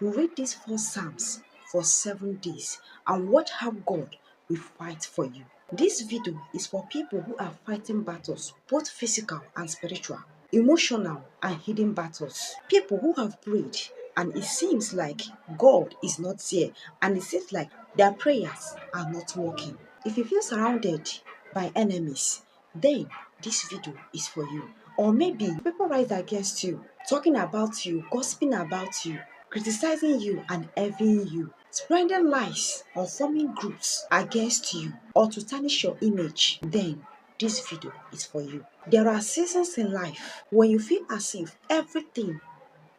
Read these four Psalms for 7 days and watch how God will fight for you. This video is for people who are fighting battles, both physical and spiritual, emotional and hidden battles. People who have prayed and it seems like God is not here and it seems like their prayers are not working. If you feel surrounded by enemies, then this video is for you. Or maybe people rise against you, talking about you, gossiping about you, criticizing you and envying you, spreading lies or forming groups against you or to tarnish your image, then this video is for you. There are seasons in life when you feel as if everything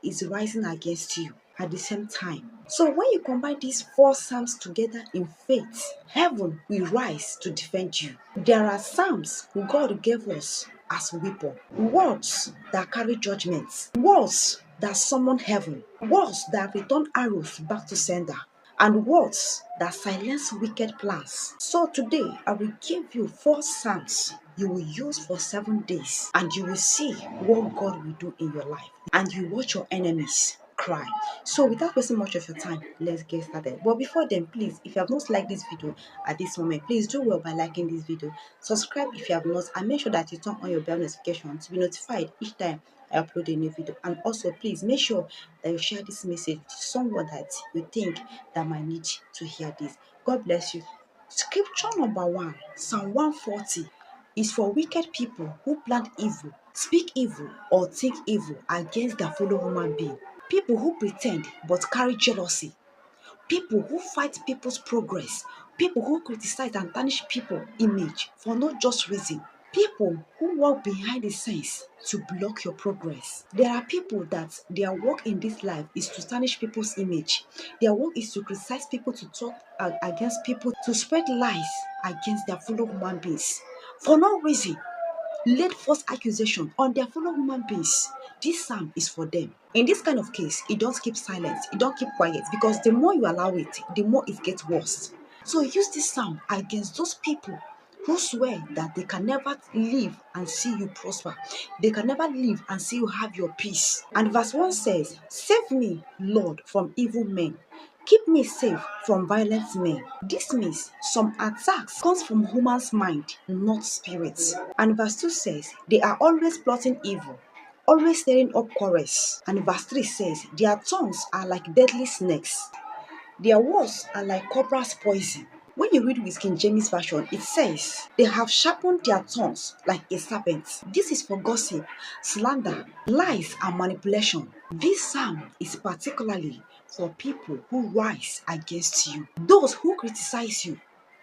is rising against you at the same time. So when you combine these four psalms together in faith, heaven will rise to defend you. There are psalms God gave us as weapon, words that carry judgments, words that summon heaven, words that return arrows back to sender, and words that silence wicked plans. So today, I will give you four psalms you will use for 7 days, and you will see what God will do in your life, and you watch your enemies cry. So without wasting much of your time, let's get started. But before then, please, if you have not liked this video at this moment, please do well by liking this video. Subscribe if you have not, and make sure that you turn on your bell notification to be notified each time I upload a new video. And also please make sure that you share this message to someone that you think that might need to hear this. God bless you. Scripture number 1, Psalm 140, is for wicked people who plant evil, speak evil, or think evil against their fellow human being. People who pretend but carry jealousy. People who fight people's progress. People who criticize and tarnish people's image for no just reason. People who work behind the scenes to block your progress. There are people that their work in this life is to tarnish people's image. Their work is to criticize people, to talk against people, to spread lies against their fellow human beings for no reason. Laid false accusation on their fellow human beings. This psalm is for them. In this kind of case, it don't keep silent, it don't keep quiet, because the more you allow it, the more it gets worse. So use this psalm against those people who swear that they can never live and see you prosper. They can never live and see you have your peace. And verse 1 says, "Save me, Lord, from evil men. Keep me safe from violent men." This means some attacks comes from human's mind, not spirits. And verse 2 says, "They are always plotting evil, always stirring up quarrels." And verse 3 says, "Their tongues are like deadly snakes. Their words are like cobra's poison." When you read with King James Version, it says, "They have sharpened their tongues like a serpent." This is for gossip, slander, lies, and manipulation. This psalm is particularly for people who rise against you, those who criticize you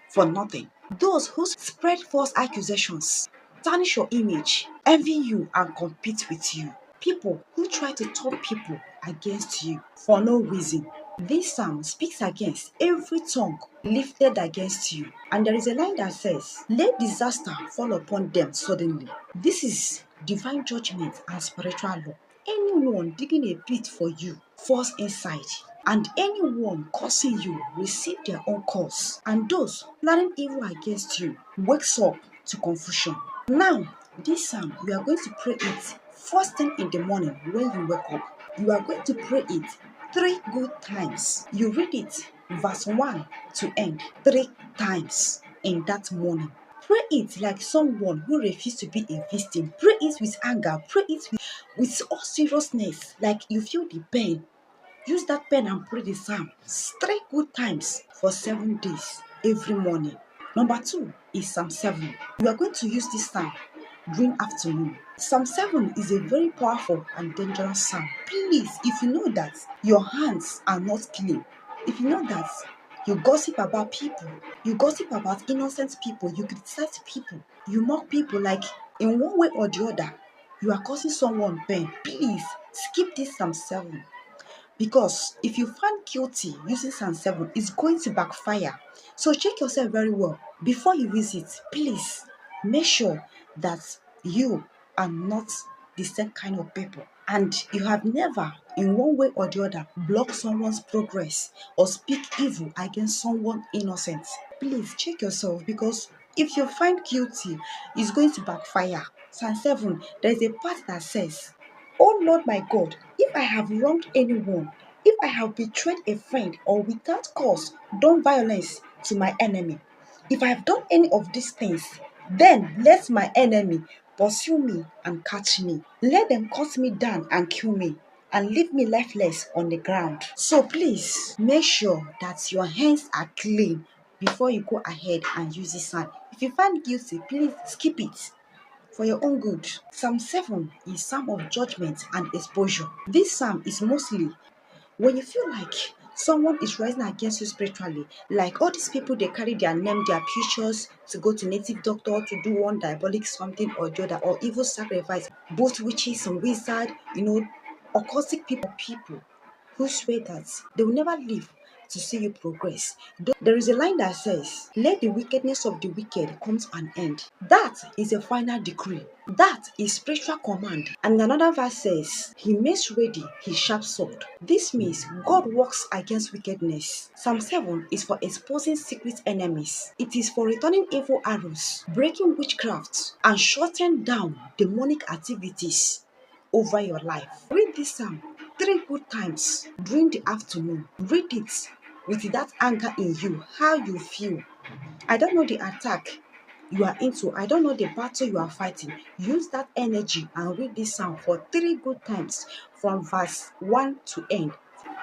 for nothing, those who spread false accusations, tarnish your image, envy you, and compete with you. People who try to turn people against you for no reason. This psalm speaks against every tongue lifted against you. And there is a line that says, "Let disaster fall upon them suddenly." This is divine judgment and spiritual law. Anyone digging a pit for you falls inside, and anyone cursing you receive their own curse. And those planning evil against you wakes up to confusion. Now, this psalm, we are going to pray it first thing in the morning when you wake up. You are going to pray it 3 good times. You read it verse 1 to end 3 times in that morning. Pray it like someone who refuses to be a victim. Pray it with anger. Pray it with all seriousness, like you feel the pain. Use that pen and pray the psalm 3 good times for 7 days every morning. Number 2 is Psalm 7. You are going to use this psalm during afternoon. Psalm 7 is a very powerful and dangerous psalm. Please, if you know that your hands are not clean, if you know that you gossip about people, you gossip about innocent people, you criticize people, you mock people, like in one way or the other, you are causing someone pain, please skip this Psalm 7. Because if you find guilty using Psalm 7, it's going to backfire. So check yourself very well. Before you use it, please make sure that you are not the same kind of people. And you have never, in one way or the other, blocked someone's progress or speak evil against someone innocent. Please check yourself, because if you find guilty, it's going to backfire. Psalm 7, there is a part that says, "Oh Lord my God, if I have wronged anyone, if I have betrayed a friend or without cause done violence to my enemy, if I have done any of these things, then let my enemy pursue me and catch me. Let them cut me down and kill me and leave me lifeless on the ground. So please make sure that your hands are clean before you go ahead and use this psalm. If you find guilty, please skip it for your own good. Psalm 7 is psalm of judgment and exposure. This psalm is mostly when you feel like someone is rising against you spiritually, like all these people, they carry their name, their pictures to go to native doctor to do one diabolic something or the other, or evil sacrifice, both witches and wizards, occultic people who swear that they will never live to see you progress. There is a line that says, let the wickedness of the wicked come to an end. That is a final decree. That is spiritual command. And another verse says, he makes ready his sharp sword. This means God works against wickedness. Psalm 7 is for exposing secret enemies. It is for returning evil arrows, breaking witchcraft, and shutting down demonic activities over your life. Read this psalm 3 good times during the afternoon. Read it with that anger in you, how you feel. I don't know the attack you are into, I don't know the battle you are fighting. Use that energy and read this psalm for 3 good times from verse 1 to end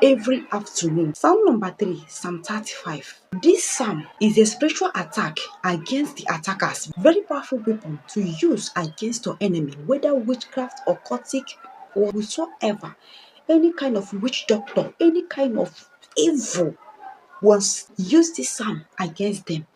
every afternoon. Psalm number 3, Psalm 35. This psalm is a spiritual attack against the attackers. Very powerful weapon to use against your enemy, whether witchcraft, occultic, or whatsoever. Any kind of witch doctor, any kind of evil was use this psalm against them.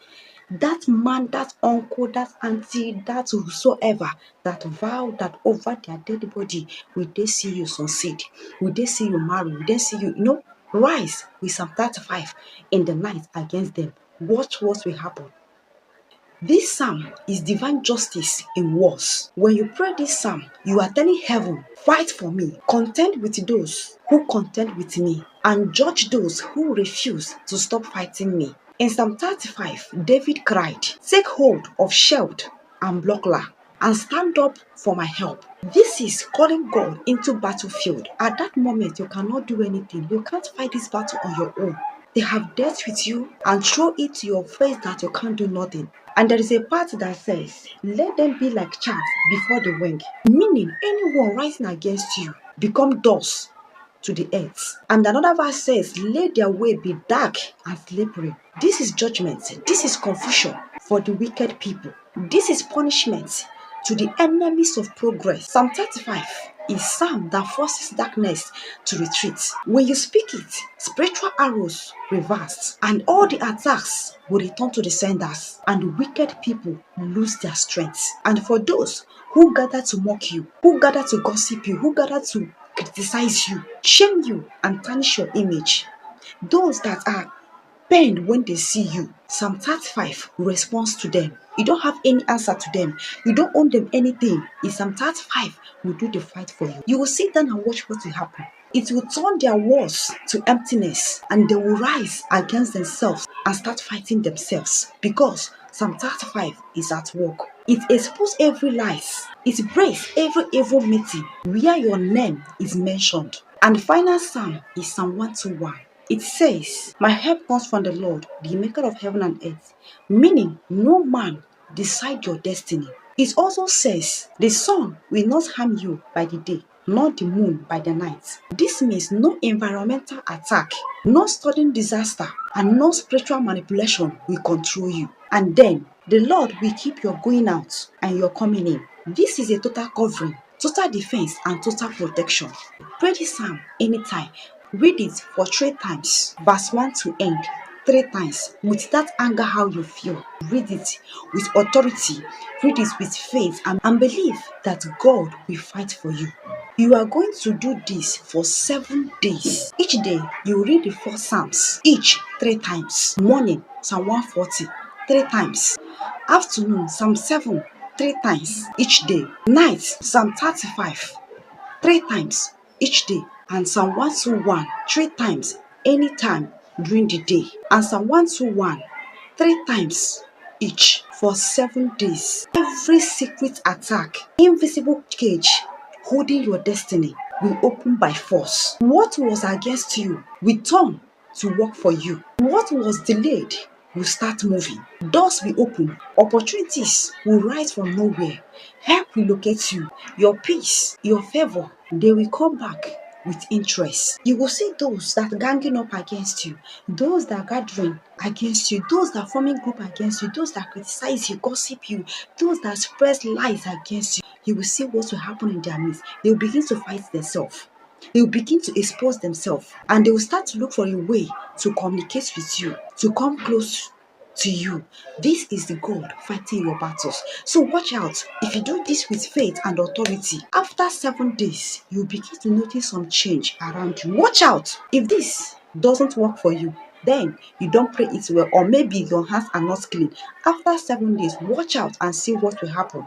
That man, that uncle, that auntie, that whosoever that vow that over their dead body, will they see you succeed? Will they see you marry? Will they see you, rise with Psalm 35 in the night against them? Watch what will happen. This psalm is divine justice in wars. When you pray this psalm, you are telling heaven, fight for me, contend with those who contend with me, and judge those who refuse to stop fighting me. In Psalm 35, David cried, take hold of shield and buckler and stand up for my help. This is calling God into battlefield. At that moment, you cannot do anything. You can't fight this battle on your own. They have dealt with you and throw it to your face that you can't do nothing. And there is a part that says, let them be like chaff before the wind. Meaning, anyone rising against you become dust to the earth. And another verse says, let their way be dark and slippery. This is judgment. This is confusion for the wicked people. This is punishment to the enemies of progress. Psalm 35 is psalm that forces darkness to retreat. When you speak it, spiritual arrows reverse, and all the attacks will return to the senders, and the wicked people lose their strength. And for those who gather to mock you, who gather to gossip you, who gather to criticize you, shame you, and tarnish your image, those that are pained when they see you, Psalm 35 responds to them. You don't have any answer to them. You don't owe them anything. It's Psalm 35 will do the fight for you. You will sit down and watch what will happen. It will turn their walls to emptiness, and they will rise against themselves and start fighting themselves, because Psalm 35 is at work. It exposes every lies. It breaks every evil meeting where your name is mentioned. And the final psalm is Psalm 121. It says, my help comes from the Lord, the maker of heaven and earth. Meaning, no man decide your destiny. It also says, the sun will not harm you by the day, nor the moon by the night. This means no environmental attack, no sudden disaster, and no spiritual manipulation will control you. And then, the Lord will keep your going out and your coming in. This is a total covering, total defense, and total protection. Pray this psalm anytime. Read it for 3 times, verse 1 to end, 3 times, with that anger how you feel. Read it with authority, read it with faith, and believe that God will fight for you. You are going to do this for 7 days. Each day, you read the 4 psalms, each 3 times. Morning, Psalm 140, 3 times. Afternoon, Psalm 7, 3 times each day. Night, Psalm 35, 3 times each day. And Psalm 121 3 times anytime during the day. And Psalm 121 3 times each for 7 days. Every secret attack, invisible cage holding your destiny, will open by force. What was against you will turn to work for you. What was delayed will start moving. Doors will open. Opportunities will rise from nowhere. Help will locate you. Your peace, your favor, they will come back with interest. You will see those that ganging up against you, those that gathering against you, those that forming group against you, those that criticize you, gossip you, those that spread lies against you. You will see what will happen in their midst. They will begin to fight themselves. They will begin to expose themselves, and they will start to look for a way to communicate with you, to come close to you. This is the God fighting your battles. So watch out. If you do this with faith and authority, after 7 days, you begin to notice some change around you. Watch out. If this doesn't work for you, then you don't pray it well, or maybe your hands are not clean. After 7 days, watch out and see what will happen.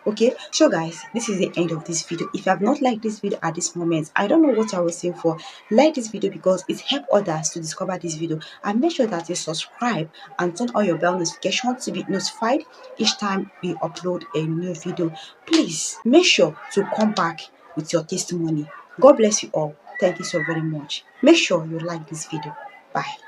Okay, so guys, this is the end of this video. If you have not liked this video at this moment, I don't know what I was saying for. Like this video because it helps others to discover this video, and make sure that you subscribe and turn on your bell notification to be notified each time we upload a new video. Please make sure to come back with your testimony. God bless you all. Thank you so very much. Make sure you like this video. Bye.